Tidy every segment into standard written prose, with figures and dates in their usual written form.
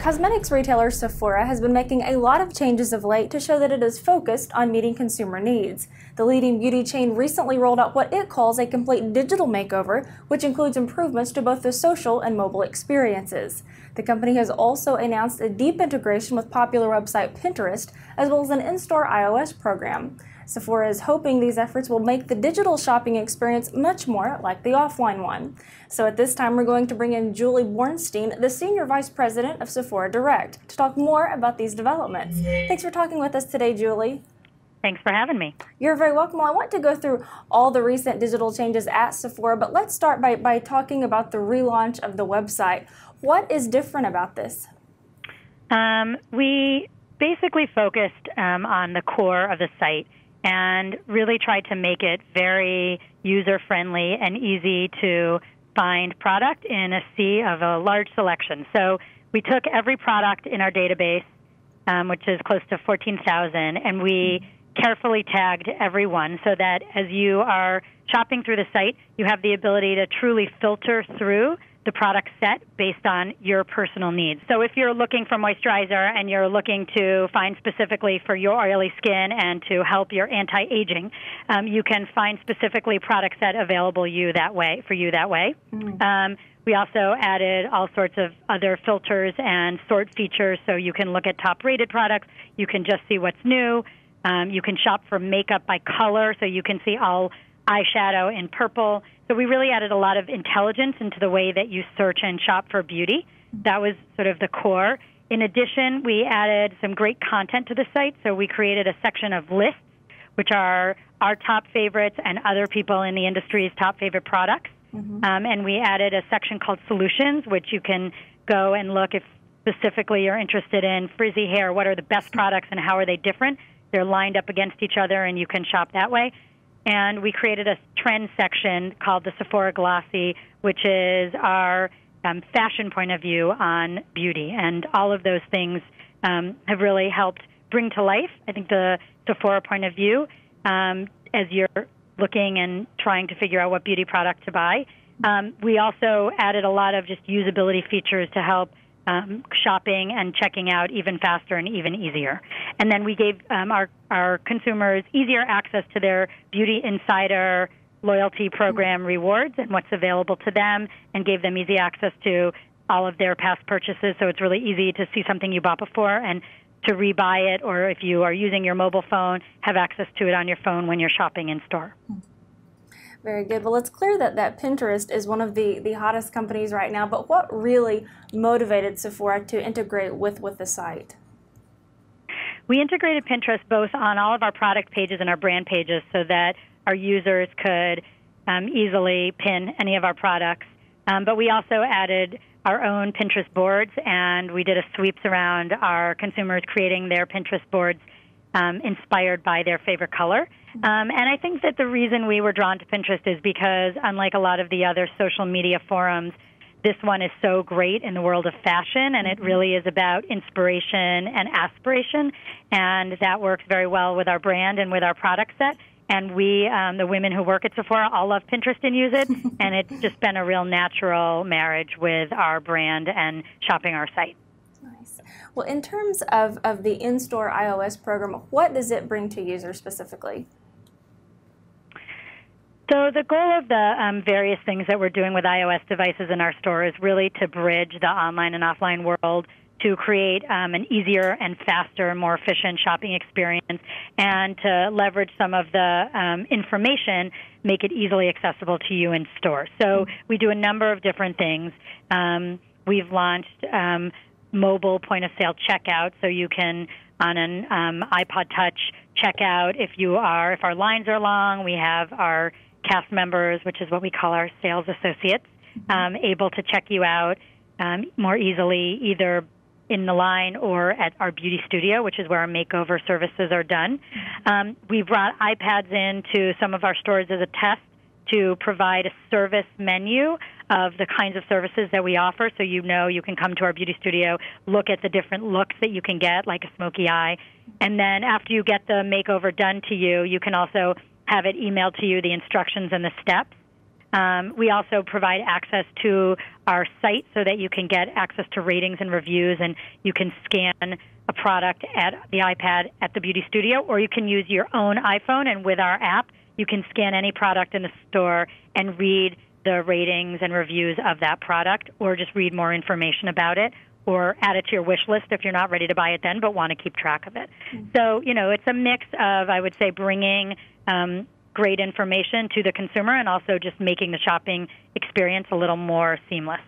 Cosmetics retailer Sephora has been making a lot of changes of late to show that it is focused on meeting consumer needs. The leading beauty chain recently rolled out what it calls a complete digital makeover, which includes improvements to both the social and mobile experiences. The company has also announced a deep integration with popular website Pinterest, as well as an in-store iOS program. Sephora is hoping these efforts will make the digital shopping experience much more like the offline one. So at this time, we're going to bring in Julie Bornstein, the Senior Vice President of Sephora Direct, to talk more about these developments. Thanks for talking with us today, Julie. Thanks for having me. You're very welcome. Well, I want to go through all the recent digital changes at Sephora, but let's start by talking about the relaunch of the website. What is different about this? We basically focused on the core of the site and really tried to make it very user-friendly and easy to find product in a sea of a large selection. So we took every product in our database, which is close to 14,000, and we carefully tagged every one so that as you are shopping through the site, you have the ability to truly filter through the product set based on your personal needs. So if you're looking for moisturizer and you're looking to find specifically for your oily skin and to help your anti-aging, you can find specifically product set available for you that way. We also added all sorts of other filters and sort features so you can look at top-rated products. You can just see what's new. You can shop for makeup by color, so you can see all eyeshadow in purple. So we really added a lot of intelligence into the way that you search and shop for beauty. That was sort of the core. In addition, we added some great content to the site. So we created a section of lists, which are our top favorites and other people in the industry's top favorite products. And we added a section called Solutions, which you can go and look if specifically you're interested in frizzy hair. What are the best products and how are they different? They're lined up against each other, and you can shop that way. And we created a trend section called the Sephora Glossy, which is our fashion point of view on beauty. And all of those things have really helped bring to life, I think, the Sephora point of view as you're looking and trying to figure out what beauty product to buy. We also added a lot of just usability features to help shopping and checking out even faster and even easier. And then we gave our consumers easier access to their Beauty Insider loyalty program rewards and what's available to them, and gave them easy access to all of their past purchases. So it's really easy to see something you bought before and to rebuy it, or if you are using your mobile phone, have access to it on your phone when you're shopping in store. Very good. Well, it's clear that Pinterest is one of the hottest companies right now, but what really motivated Sephora to integrate with the site? We integrated Pinterest both on all of our product pages and our brand pages so that our users could easily pin any of our products. But we also added our own Pinterest boards, and we did a sweeps around our consumers creating their Pinterest boards inspired by their favorite color. And I think that the reason we were drawn to Pinterest is because, unlike a lot of the other social media forums, this one is so great in the world of fashion, and it really is about inspiration and aspiration, and that works very well with our brand and with our product set. And we, the women who work at Sephora, all love Pinterest and use it, and it's just been a real natural marriage with our brand and shopping our site. Nice. Well, in terms of the in-store iOS program, what does it bring to users specifically? So the goal of the various things that we're doing with iOS devices in our store is really to bridge the online and offline world to create an easier and faster, more efficient shopping experience, and to leverage some of the information, make it easily accessible to you in store. So we do a number of different things. We've launched mobile point-of-sale checkout, so you can, on an iPod Touch, check out if our lines are long. We have our cast members, which is what we call our sales associates, able to check you out more easily, either in the line or at our beauty studio, which is where our makeover services are done. We brought iPads into some of our stores as a test to provide a service menu of the kinds of services that we offer, so you can come to our beauty studio, look at the different looks that you can get, like a smoky eye, and then after you get the makeover done to you, you can also have it emailed to you, the instructions and the steps. We also provide access to our site so that you can get access to ratings and reviews, and you can scan a product at the iPad at the beauty studio, or you can use your own iPhone, and with our app, you can scan any product in the store and read the ratings and reviews of that product, or just read more information about it, or add it to your wish list if you're not ready to buy it then but want to keep track of it. So, it's a mix of, I would say, bringing great information to the consumer and also just making the shopping experience a little more seamless.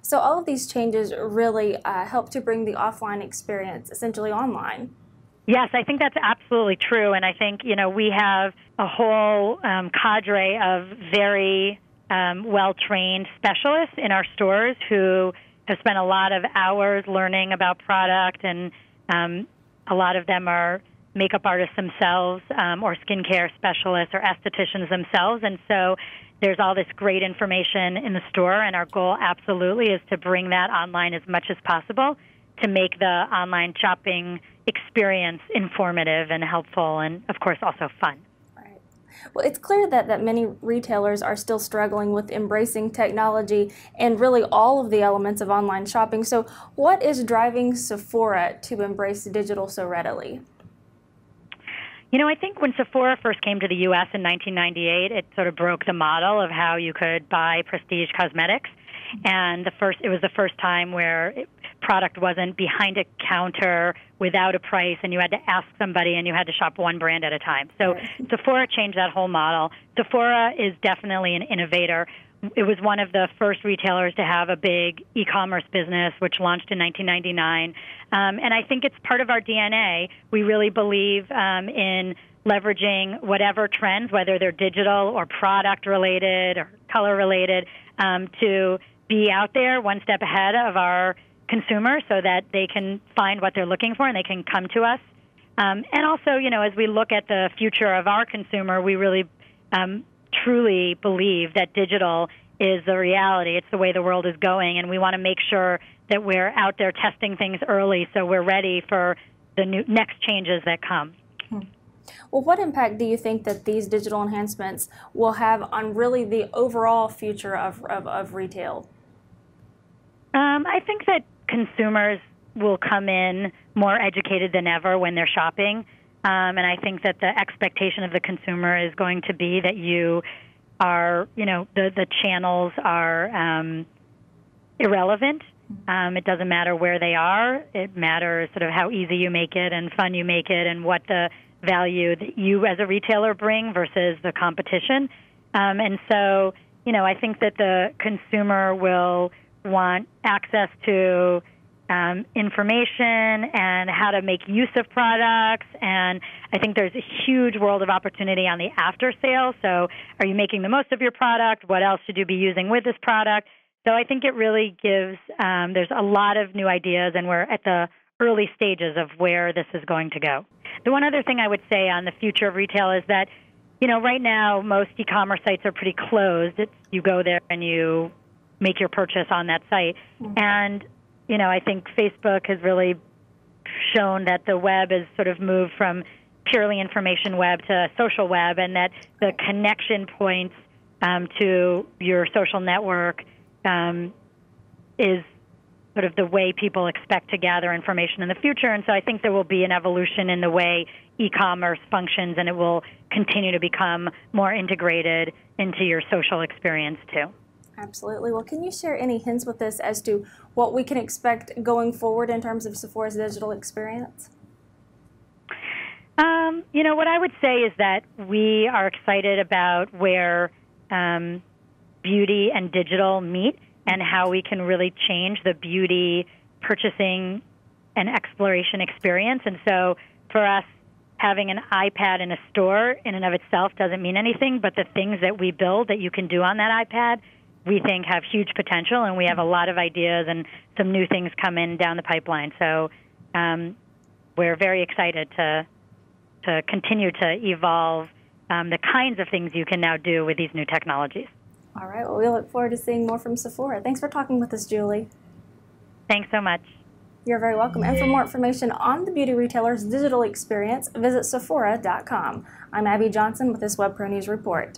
So all of these changes really help to bring the offline experience essentially online. Yes, I think that's absolutely true. And I think, we have a whole cadre of very well-trained specialists in our stores who have spent a lot of hours learning about product, and a lot of them are makeup artists themselves, or skincare specialists or estheticians themselves. And so there's all this great information in the store, and our goal absolutely is to bring that online as much as possible to make the online shopping experience informative and helpful, and of course also fun. Right. Well, it's clear that many retailers are still struggling with embracing technology and really all of the elements of online shopping. So what is driving Sephora to embrace digital so readily? I think when Sephora first came to the U.S. in 1998, it sort of broke the model of how you could buy prestige cosmetics. And it was the first time where product wasn't behind a counter without a price, and you had to ask somebody, and you had to shop one brand at a time. So Sephora changed that whole model. Sephora is definitely an innovator. It was one of the first retailers to have a big e-commerce business, which launched in 1999. And I think it's part of our DNA. We really believe in leveraging whatever trends, whether they're digital or product-related or color-related, to be out there one step ahead of our consumers so that they can find what they're looking for and they can come to us. And also, as we look at the future of our consumer, we really truly believe that digital is the reality. It's the way the world is going, and we want to make sure that we're out there testing things early so we're ready for the next changes that come. Well, what impact do you think that these digital enhancements will have on really the overall future of retail? I think that consumers will come in more educated than ever when they're shopping. And I think that the expectation of the consumer is going to be that you are, the channels are irrelevant. It doesn't matter where they are. It matters sort of how easy you make it and fun you make it and what the value that you as a retailer bring versus the competition. And so, I think that the consumer will want access to information and how to make use of products. And I think there's a huge world of opportunity on the after sale. So are you making the most of your product? What else should you be using with this product? So I think it really gives, there's a lot of new ideas, and we're at the early stages of where this is going to go. The one other thing I would say on the future of retail is that, right now most e-commerce sites are pretty closed. You go there and you make your purchase on that site. And I think Facebook has really shown that the web has sort of moved from purely information web to social web, and that the connection points to your social network is sort of the way people expect to gather information in the future. And so I think there will be an evolution in the way e-commerce functions, and it will continue to become more integrated into your social experience too. Absolutely. Well, can you share any hints with us as to what we can expect going forward in terms of Sephora's digital experience? What I would say is that we are excited about where beauty and digital meet and how we can really change the beauty purchasing and exploration experience. And so for us, having an iPad in a store in and of itself doesn't mean anything, but the things that we build that you can do on that iPad we think have huge potential, and we have a lot of ideas and some new things coming down the pipeline. So we're very excited to continue to evolve the kinds of things you can now do with these new technologies. All right. Well, we look forward to seeing more from Sephora. Thanks for talking with us, Julie. Thanks so much. You're very welcome. And for more information on the beauty retailer's digital experience, visit Sephora.com. I'm Abby Johnson with this WebProNews report.